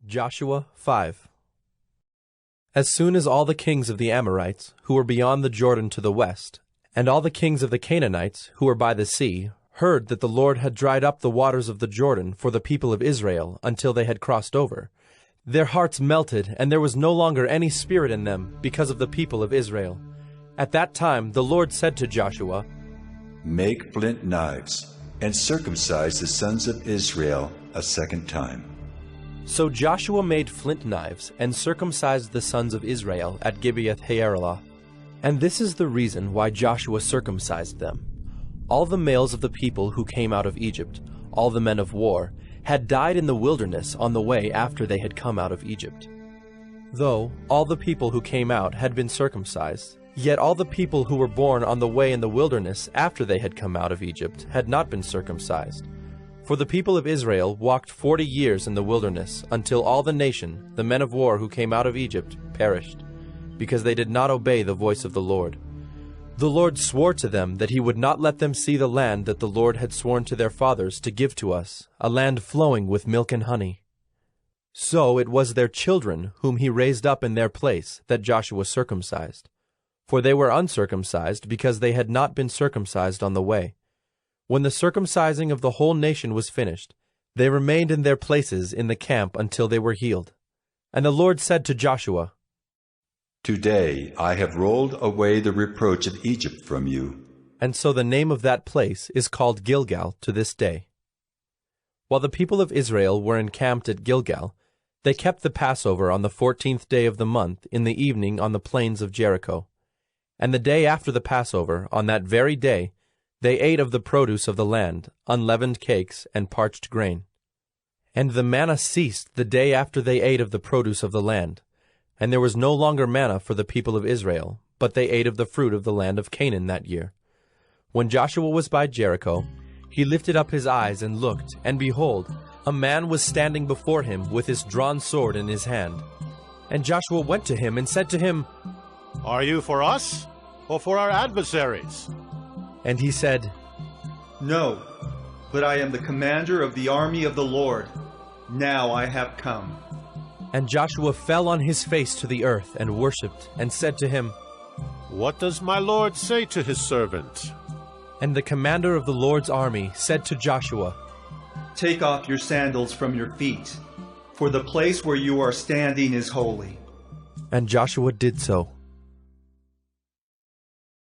Joshua 5. As soon as all the kings of the Amorites, who were beyond the Jordan to the west, and all the kings of the Canaanites, who were by the sea, heard that the Lord had dried up the waters of the Jordan for the people of Israel until they had crossed over, their hearts melted, and there was no longer any spirit in them because of the people of Israel. At that time the Lord said to Joshua, "Make flint knives, and circumcise the sons of Israel a second time." So Joshua made flint knives and circumcised the sons of Israel at Gibeth. And this is the reason why Joshua circumcised them. All the males of the people who came out of Egypt, all the men of war, had died in the wilderness on the way after they had come out of Egypt. Though all the people who came out had been circumcised, yet all the people who were born on the way in the wilderness after they had come out of Egypt had not been circumcised. For the people of Israel walked 40 years in the wilderness until all the nation, the men of war who came out of Egypt, perished, because they did not obey the voice of the Lord. The Lord swore to them that he would not let them see the land that the Lord had sworn to their fathers to give to us, a land flowing with milk and honey. So it was their children whom he raised up in their place that Joshua circumcised. For they were uncircumcised because they had not been circumcised on the way. When the circumcising of the whole nation was finished, they remained in their places in the camp until they were healed. And the Lord said to Joshua, "Today I have rolled away the reproach of Egypt from you." And so the name of that place is called Gilgal to this day. While the people of Israel were encamped at Gilgal, they kept the Passover on the 14th day of the month in the evening on the plains of Jericho. And the day after the Passover, on that very day, they ate of the produce of the land, unleavened cakes and parched grain. And the manna ceased the day after they ate of the produce of the land. And there was no longer manna for the people of Israel, but they ate of the fruit of the land of Canaan that year. When Joshua was by Jericho, he lifted up his eyes and looked, and behold, a man was standing before him with his drawn sword in his hand. And Joshua went to him and said to him, "Are you for us, or for our adversaries?" And he said, "No, but I am the commander of the army of the Lord. Now I have come." And Joshua fell on his face to the earth and worshipped, and said to him, "What does my Lord say to his servant?" And the commander of the Lord's army said to Joshua, "Take off your sandals from your feet, for the place where you are standing is holy." And Joshua did so.